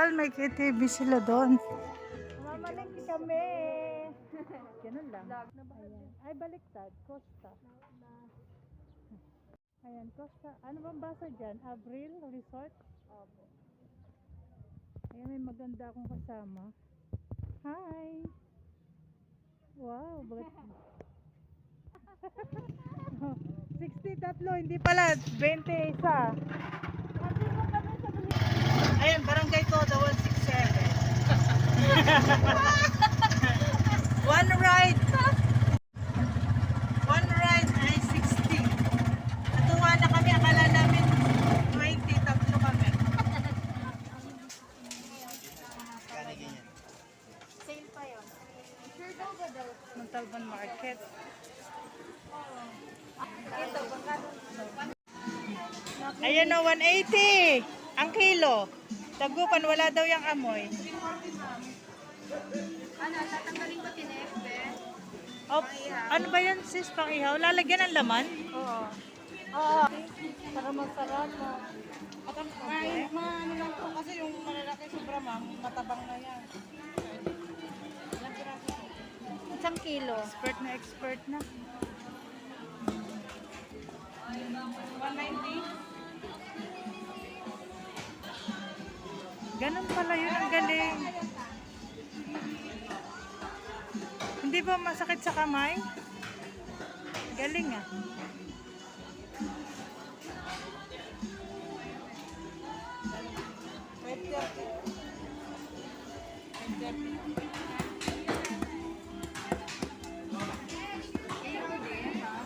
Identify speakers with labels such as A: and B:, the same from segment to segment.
A: Rizal, may KTV sila doon. Mamalengke kami. Ganun lang. Ayan. Ay, baliktad. Costa. Ayan, Costa. Ano bang basa dyan? Avril Resort? Opo. Ayan, may maganda akong kasama. Hi! Wow, bakit? 63, hindi pala, 21. Ayan, barangay ko, the 167. One ride. One ride ay 60. Natuwa na kami, akala namin 20, tatlo kami.
B: Sale pa yun. Sure daw ba daw?
A: Montalban Market.
B: Ito, baka
A: Ayan o, 180. Ang kilo. Tagupan, wala daw yung amoy.
B: ano, tatanggalin ko tinek, be?
A: Oh, ano ba yan sis, pang ihaw? Lalagyan ng laman?
B: Oo.
A: Oo.
B: Para masarap.
A: Mga ano lang po, kasi yung malalaki sobra ma'am, matabang na yan.
B: Isang kilo.
A: Expert na expert na. 190. Ganun pala yun, ang galing. Hindi ba masakit sa kamay? Galing ah.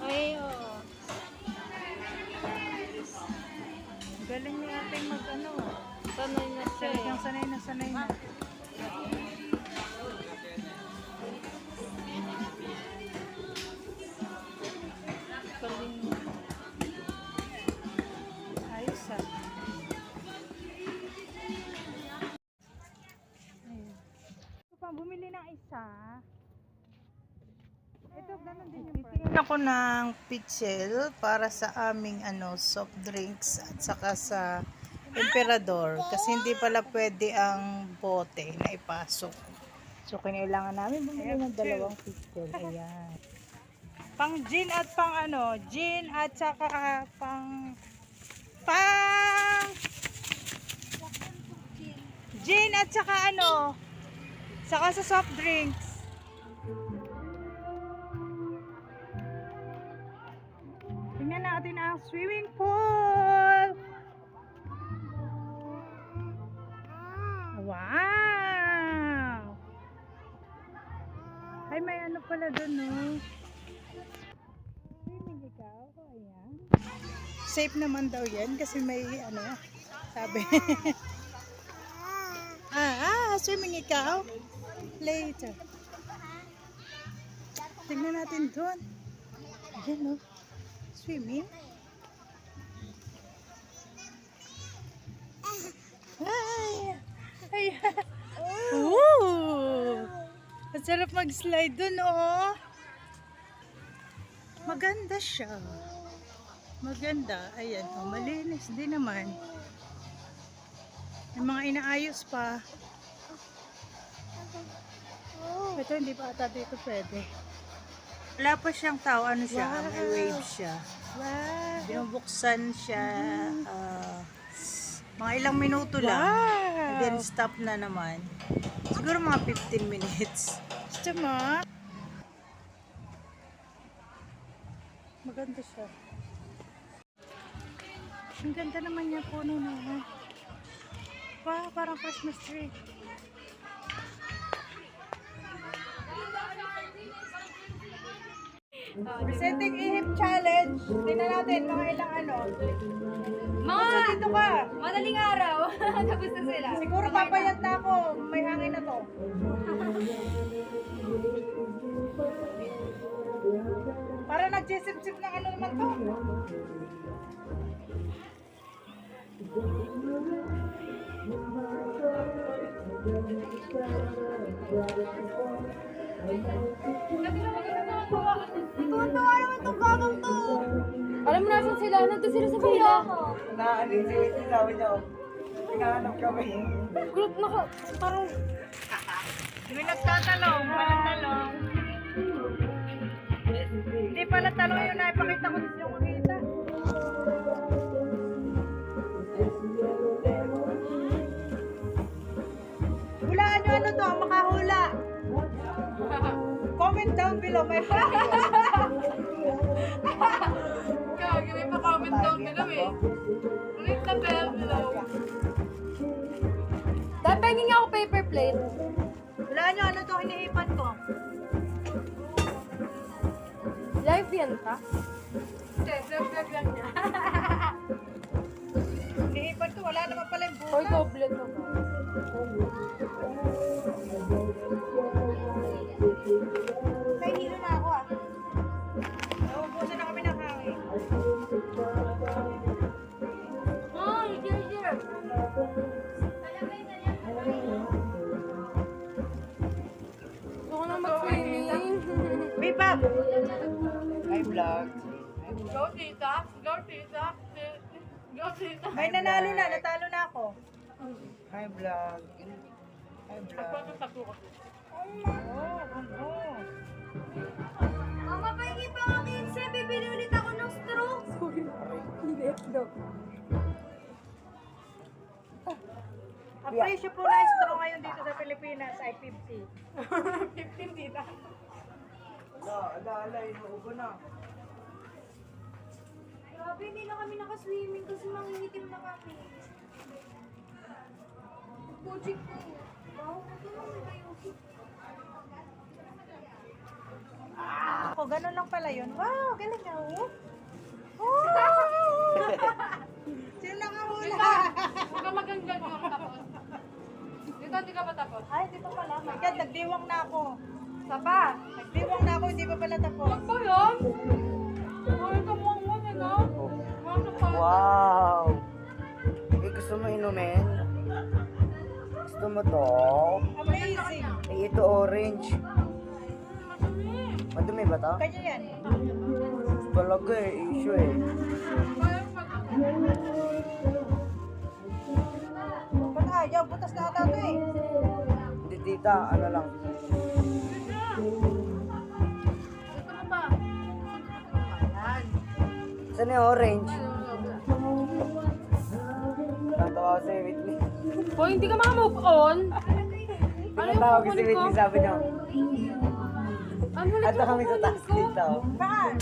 B: Ay, oo.
A: Galing ni ating mag ano.
B: Sanay na siya eh.
A: Talagang sanay na sanay na.
B: Galing.
A: Ayos ah. Ayun. Ito pa, bumili ng isa. Ito, ganun din yung titingin ako ng pitchel para sa aming soft drinks at saka sa Emperador kasi hindi pala pwede ang bote na ipasok. So, kailangan namin bumili ng dalawang pitchel. Ayan. Pang gin at pang gin at saka gin at saka saka sa soft drinks. Tingnan natin ang swimming pool. Wow! Ay, may pala doon, no? Swimming ikaw? Ayan. Safe naman daw yan kasi may sabi. Swimming ikaw? Later. Tingnan natin doon. Ayan, no? Swimming. Ay. Ooh. Ang sarap mag-slide dun, oh. Maganda siya. Maganda. Ayan, oh, malinis din naman. May mga inaayos pa. Ito, hindi pa ata dito pwede. Wala pa siyang tao. Ano siya? Wow. May wave siya. Wow. Binubuksan siya. Mga ilang minuto lang. And then stop na naman. Siguro mga 15 minutes. Gusto mo? Maganda siya. Ang ganda naman niya puno na. Wow, parang Christmas tree. Presenting ihip challenge. Tingnan natin mga ilang
B: Mga
A: dito ka.
B: madaling araw. Tapos na sila.
A: Siguro papayat na ako. May hangin na to. Para nagsisip-sip ng naman to.
B: Tuwan-tuwa naman itong bagang to. Alam mo nasan sila? Nandun sila sa pila.
A: Naanin si sabi niya.
C: Hinahanap kami.
B: Group na ka. Parang...
A: May nagtatalong, walang talong. Hindi pala talong yun, naipakita ko din yung makita. Hulaan nyo ano to, makahula. Comment down below, may friend.
B: Kaya, may pa-comment down below eh. Click the bell below. Dahil penging ako paper plate.
A: Hulaan nyo ano to, hinihipan ko.
B: Live yan ka? Hindi, vlog lang niya.
A: Hinihipan ko, wala naman pala yung
B: Hoy,
A: bukas.
B: goblet mo ba?
A: May hilo na ako ah. Naubusan na kami ng hangin.
B: Ay, here. Gusto ko na mag-swimming.
A: Wait pa! Hi vlog.
B: Go, tita. Go, tita. Go, tita.
A: Ay nanalo na, natalo na ako. Hi vlog. Hi vlog. Oh.
B: Mama, pahingi pa nga 15. Bibili ulit ako ng straw. Sorry. Hindi, no.
A: Ang presyo po na straw ngayon dito sa Pilipinas ay 50.
B: 15, tita.
C: Ala, inuubo na.
B: Grabe, hindi na kami nakaswimming kasi mangingitim na kami. Pujik ko. Wow, ito naman kayo.
A: Ako, ganun lang pala yun. Wow, galing ka oh. Sino nakahula?
B: Huwag ka maganggan yung tapos. Dito, hindi ka pa tapos.
A: Ay, dito pala. My God, nagdiwang na ako.
B: Sapa.
A: Nagdiwang na ako, hindi pa pala tapos.
B: Huwag ba yun? Ay, kamangwan eh, no? Masok pa.
C: Wow! Eh, gusto mo inumin? Gusto mo to?
A: Amazing.
C: Eh, ito orange. Madumi ba to?
A: Kanya yan.
C: Talaga eh, issue eh.
A: Pag ayaw, butas na ata ito eh.
C: Hindi tita, ano lang.
B: Gusto mo pa?
C: Saan yung orange? Natawa ko si Whitney.
B: Hoy, hindi ka maka-move on.
C: Tinatawag si Whitney, sabi niya.
B: Ano ulit
C: Ato kami sa taas dito.
A: Saan?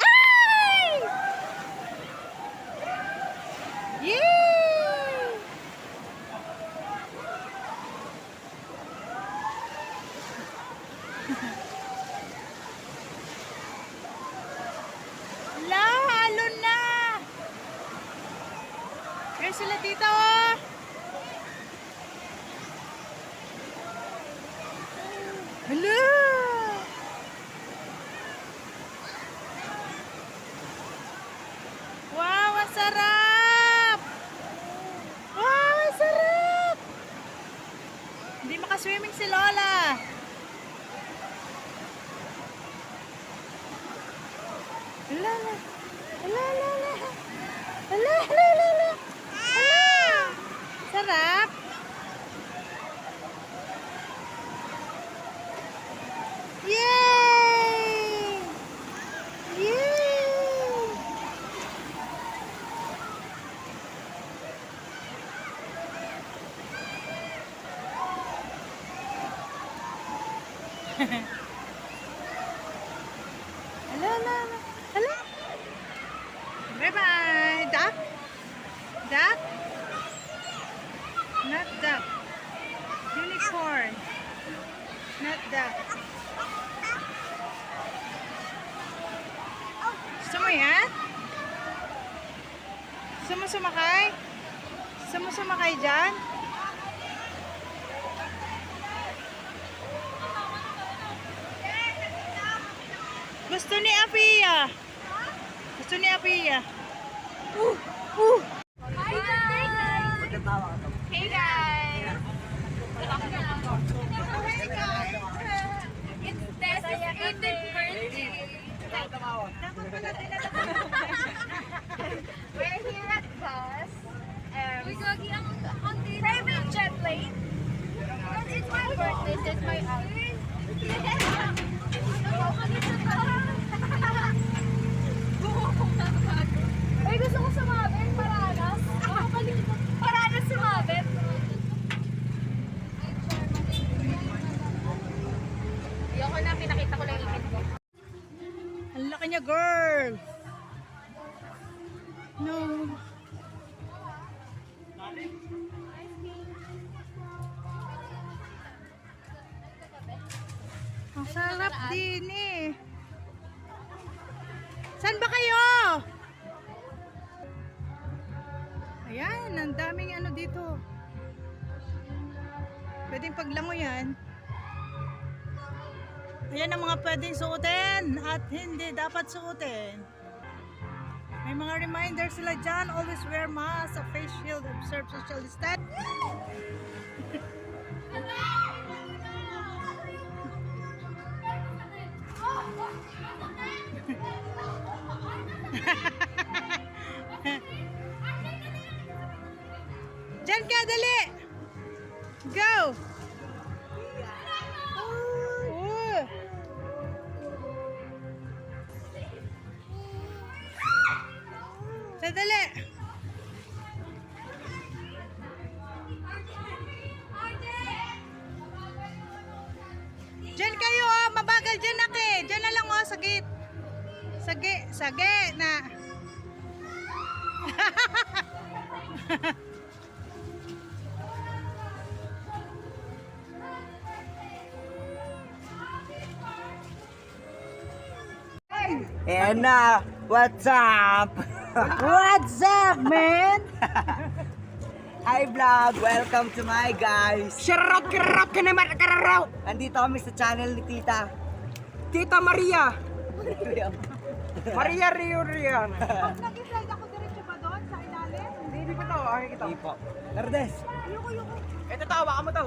A: Ay! Yay! La, halo na! Kaya sila dito, oh! Hala! Wow, ang sarap! Wow, ang sarap! Hindi makaswimming si Lola. Hala, hala. Hala, hala, hala. Hala, hala, hala, hala. Hala! Sarap! Yay! Yay! Hala, hala, hala. Hala. Bye-bye. Duck? Duck? Not duck. Unicorn. Not duck. Gusto mo yan? Gusto mo sumakay? Gusto mo sumakay dyan? Gusto ni Apia. Gusto ni Apia.
B: Hi guys! Hey guys! It's Tessa's 18th birthday. We're here at bus. Private jet plane. It's my birthday, so it's my outfit. Ay, gusto ko sumabit. Paranas. Paranas sumabit. Ayoko na, pinakita ko lang yung ipin ko.
A: Ang laki niya, girl. No. Ang sarap din eh. Saan ba kayo? Ayan, ang daming ano dito. Pwedeng paglango yan. Ayan ang mga pwedeng suotin at hindi dapat suotin. May mga reminders sila dyan. Always wear mask, a face shield, observe social distance. Diyan ka, dali! Go! Oh. Sadali! Diyan kayo, oh. Mabagal dyan, Aki. Diyan na lang, oh, sagit. Sagi na.
C: Ayan na, what's up?
A: What's up, man?
C: Hi vlog, welcome to my guys.
D: Sharap ka naman, kararaw!
C: Andito kami sa channel ni Tita.
D: Tita Maria! Maria Rio Rian!
A: Pag nag-slide ako diretso ba doon sa ilalim?
D: Hindi ko to, akin kita.
C: Hindi po. Terdes,
D: Ito to, baka mo to.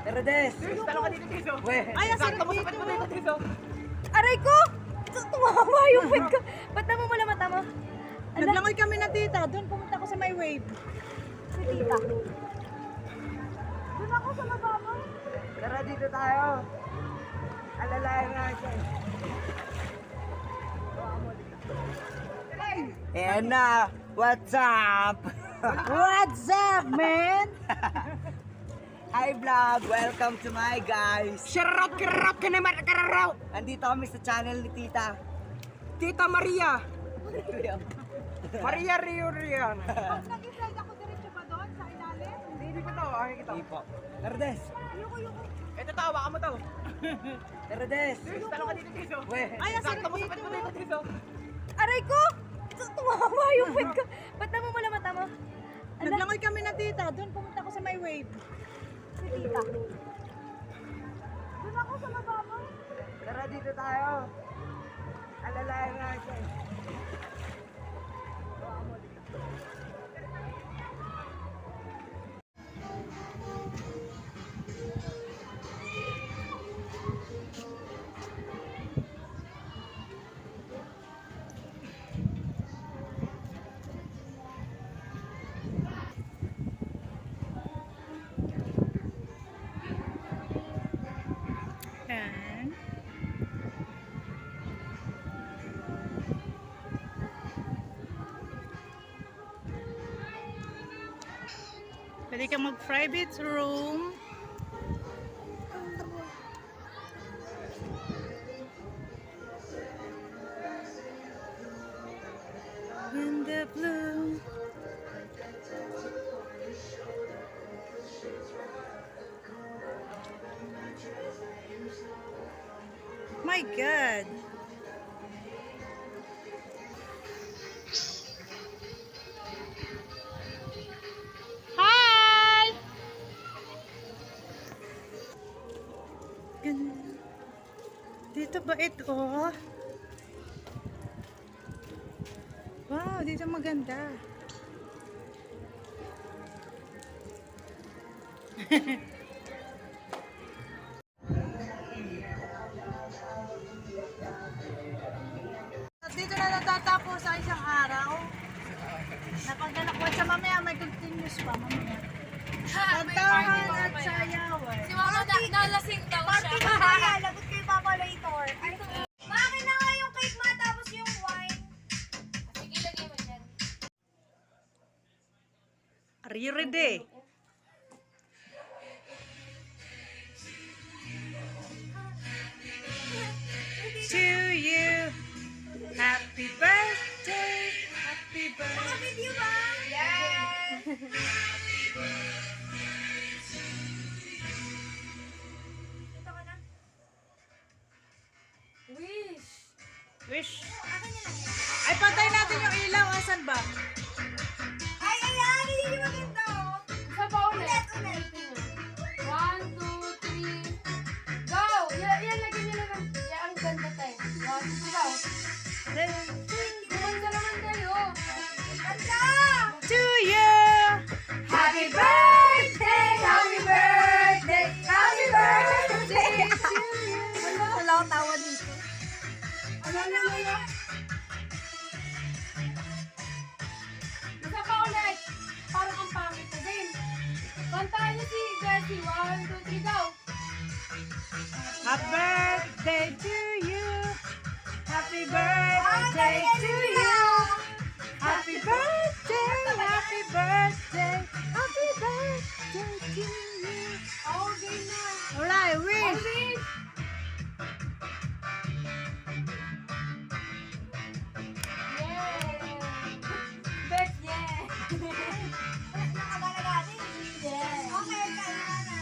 C: Terdes.
D: Talo ka dito, Tiso.
C: We,
A: Ay, ang sarap
D: Sakto mo sa
A: dito.
D: pet mo dito, Tiso.
B: Aray ko! Tumama yung pet ko. Ba't naman wala mata mo?
A: Naglangoy kami na tita. Doon pumunta ako sa my wave.
B: Si tita. Doon ako sa mababa.
C: tara dito tayo. Alalayan na siya. Ayan na, what's up?
A: What's up, man?
C: Hi vlog! Welcome to my guys!
D: Shoutout ka naman, kararaw!
C: Andito kami sa channel ni Tita.
D: Tita Maria! Maria Rio Rian!
B: Nag-slide ako diretso pa doon sa ilalim.
D: Hindi ko to, aking kita.
C: Hindi po. Tardes!
B: Ayoko.
D: Ito tawa ka mo to.
C: Tardes!
D: Talong ka dito, Tiso.
C: Weh!
B: Ay,
D: Sakto mo sa pet mo dito, Tiso.
B: Aray ko! Tumawa yung pet ko. Ba't namumula mata mo?
A: Naglangoy kami na tita. Doon pumunta ko sa my wave.
B: Si tita. Doon ako sa mababa.
C: Tara dito tayo! Alalayan natin.
A: Yan. Pwede ka mag-private room. In the blue. My God. Hi! Ganda. Dito ba ito? Wow, dito maganda. At dito na natatapos sa isang araw. Napagdalakwan sa mamaya, may continuous pa mamaya. Kantahan at sayawan.
B: Si mama nalasing daw siya. Party ka kaya, lagot kay Papa later. Bakit na nga yung cake ma, tapos yung wine? Sige, lagay mo dyan.
A: Are you ready? To you, happy birthday, happy birthday.
B: Video ba? Yes! Ito ka na? Wish!
A: Wish.
B: Akin na lang yan.
A: Ay, patay natin yung ilaw. Asan ba?
B: Ay, ayan! Hindi maganda oh!
E: Isa pa ulit.
B: Ulit.
E: 1, 2, 3, go! Yan, lagyan nyo lang ng... Yan, ang ganda tayo. 1, 2, go! Gumanda naman tayo.
B: Ganda!
A: To you,
B: Happy birthday! Happy birthday! Happy birthday! Wala akong tawa dito.
E: Ano? Isa pa ulit. Parang ang pangit na din. Kantahan niyo si Jessie. 1, 2, 3, go!
A: happy birthday to you. Happy birthday to you. Happy birthday, happy birthday, happy birthday to you.
E: Okay na.
A: Alright, wish.
E: Wish! Yeah! Bet, yeah!
B: Nakabalagati?
E: Yeah!
B: Okay, kaya na.